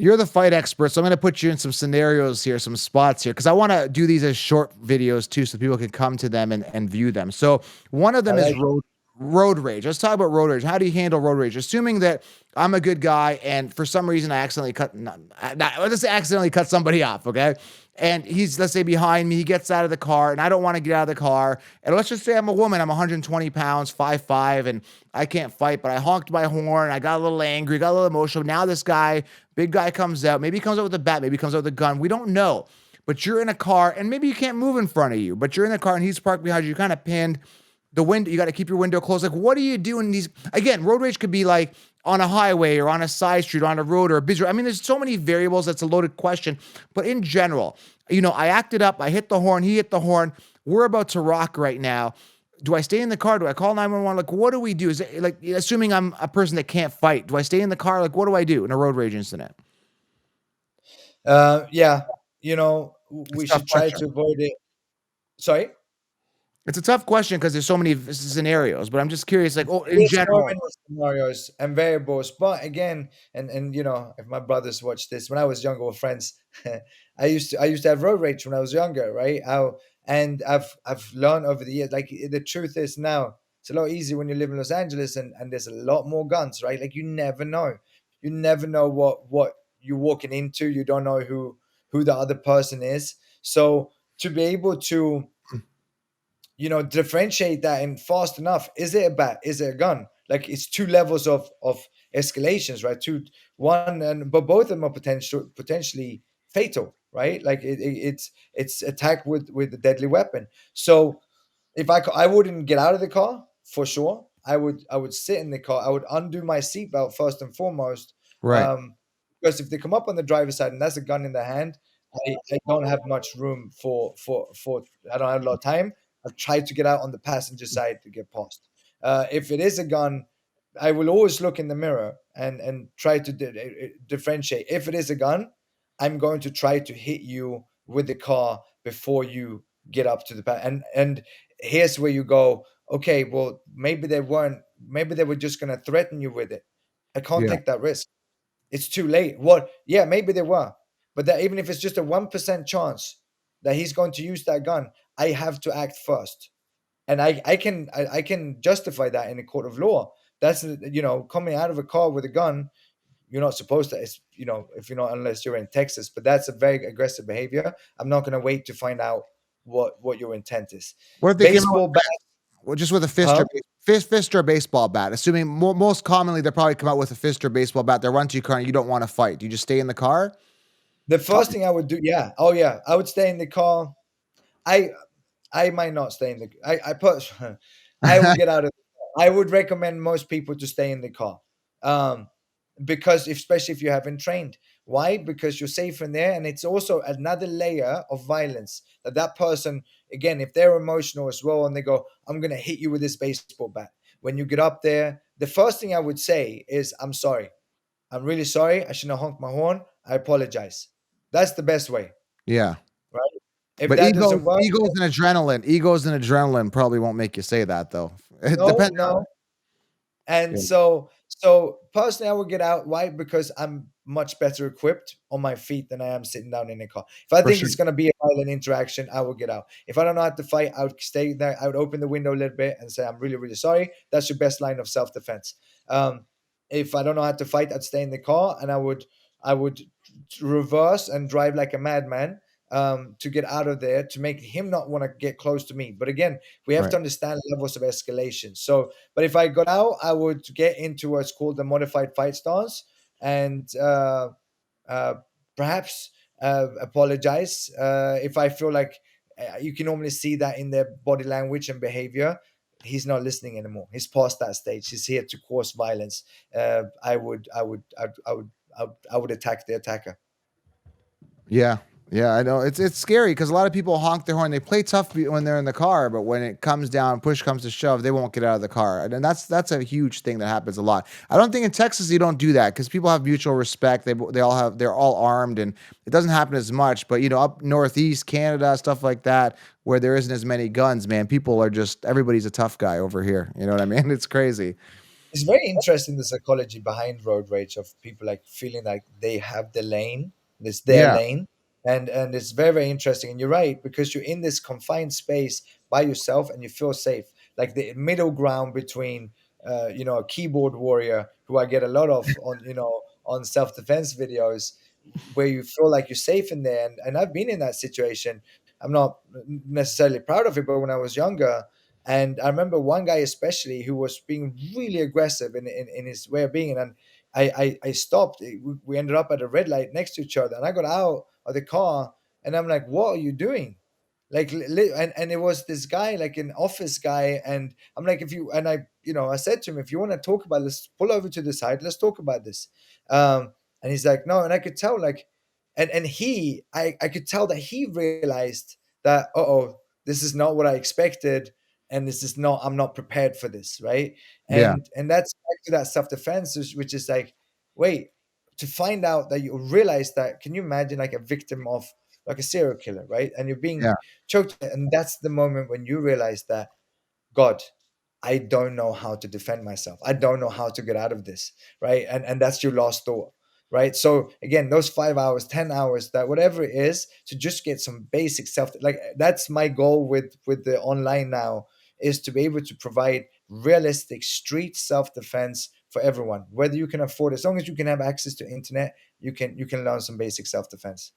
You're the fight expert, so I'm gonna put you in some scenarios here, some spots here, because I want to do these as short videos too, so people can come to them and view them. So one of I them is like it. road rage. Let's talk about road rage. How do you handle road rage? Assuming that I'm a good guy and for some reason I accidentally let's say accidentally cut somebody off, okay? And he's, let's say, behind me, he gets out of the car and I don't want to get out of the car. And let's just say I'm a woman, I'm 120 pounds, 5'5", and I can't fight, but I honked my horn, I got a little angry, got a little emotional. Now this guy, big guy, comes out. Maybe he comes out with a bat, maybe he comes out with a gun. We don't know. But you're in a car and maybe you can't move in front of you, but you're in the car and he's parked behind you, you're kind of pinned. The window, you got to keep your window closed. Like, what do you do in these? Again, road rage could be like on a highway or on a side street, or on a road or a busy road. I mean, there's so many variables. That's a loaded question. But in general, I acted up. I hit the horn. He hit the horn. We're about to rock right now. Do I stay in the car? Do I call 911? Like, what do we do? Is it like, assuming I'm a person that can't fight, do I stay in the car? Like, what do I do in a road rage incident? Yeah, It's we a tough should try question. to avoid it. Sorry. It's a tough question because there's so many scenarios, but I'm just curious, like, oh, in There's so general. many scenarios and variables, but again, and if my brothers watch this, when I was younger with friends, I used to have road rage when I was younger, right? And I've learned over the years, like the truth is now it's a lot easier when you live in Los Angeles and there's a lot more guns, right? Like you never know what you're walking into. You don't know who the other person is, so to be able to differentiate that and fast enough. Is it a bat? Is it a gun? Like it's two levels of escalations, right? Two, one, and but both of them are potentially fatal, right? Like it's attack with a deadly weapon. So if I wouldn't get out of the car for sure. I would sit in the car. I would undo my seatbelt first and foremost. Right. Um, because if they come up on the driver's side and that's a gun in their hand, I don't have much room for I don't have a lot of time. I've tried to get out on the passenger side to get past. If it is a gun, I will always look in the mirror and try to differentiate. If it is a gun, I'm going to try to hit you with the car before you get up to the and here's where you go, okay, well, maybe they were just going to threaten you with it. I can't Yeah. take that risk. It's too late. What? Yeah, maybe they were, but that even if it's just a 1% chance that he's going to use that gun, I have to act first, and I can justify that in a court of law. That's coming out of a car with a gun. You're not supposed to. It's, if you're not, unless you're in Texas, but that's a very aggressive behavior. I'm not going to wait to find out what your intent is. What if they came out Baseball bat, well, just with a fist huh? or fist or a baseball bat? Assuming most commonly they probably come out with a fist or baseball bat. They run to your car and you don't want to fight. Do you just stay in the car? The first thing I would do, yeah, oh yeah, I would stay in the car. I I might not stay in the. I put. I would get out of. I would recommend most people to stay in the car, um, because especially if you haven't trained. Why? Because you're safe in there, and it's also another layer of violence that person. Again, if they're emotional as well, and they go, "I'm gonna hit you with this baseball bat." When you get up there, the first thing I would say is, "I'm sorry. I'm really sorry. I shouldn't have honked my horn. I apologize." That's the best way, Yeah. right? If But that doesn't work, egos and adrenaline probably won't make you say that though. It no, depends. no. And Yeah. so personally, I would get out. Why? Because I'm much better equipped on my feet than I am sitting down in a car. If I For think sure. it's going to be a violent interaction, I will get out. If I don't know how to fight, I would stay there. I would open the window a little bit and say, "I'm really, really sorry." That's your best line of self defense. Um, if I don't know how to fight, I'd stay in the car and I would reverse and drive like a madman, to get out of there, to make him not want to get close to me. But again, we have Right. to understand levels of escalation. So, but if I got out, I would get into what's called the modified fight stance, and uh, perhaps apologize if I feel like you can normally see that in their body language and behavior. He's not listening anymore. He's past that stage. He's here to cause violence. I would attack the attacker. Yeah. Yeah, I know. It's scary because a lot of people honk their horn. They play tough when they're in the car, but when it comes down, push comes to shove, they won't get out of the car. And then that's a huge thing that happens a lot. I don't think in Texas you don't do that because people have mutual respect. They're all armed, and it doesn't happen as much. But up northeast Canada, stuff like that, where there isn't as many guns, man, people are just everybody's a tough guy over here. You know what I mean? It's crazy. It's very interesting, the psychology behind road rage, of people like feeling like they have the lane, it's their Yeah, lane, and it's very, very interesting. And you're right, because you're in this confined space by yourself and you feel safe, like the middle ground between a keyboard warrior, who I get a lot of on, on self-defense videos, where you feel like you're safe in there. And I've been in that situation. I'm not necessarily proud of it, but when I was younger, and I remember one guy especially who was being really aggressive in his way of being. And I stopped. We ended up at a red light next to each other. And I got out of the car and I'm like, what are you doing? Like, and it was this guy, like an office guy. And I'm like, if you, and I said to him, if you want to talk about this, pull over to the side. Let's talk about this. And he's like, no. And I could tell, like, and I could tell that he realized that, oh, this is not what I expected, and this is not, I'm not prepared for this, right? yeah, And that's back to that self-defense, which is like, wait, to find out that you realize that, can you imagine like a victim of like a serial killer, right? And you're being yeah, choked, and that's the moment when you realize that, God, I don't know how to defend myself. I don't know how to get out of this, right? And that's your last thought, right? So again, those 5 hours, 10 hours, that whatever it is, to just get some basic self. Like, that's my goal with the online now, is to be able to provide realistic street self defense for everyone, whether you can afford, as long as you can have access to internet, you can learn some basic self defense.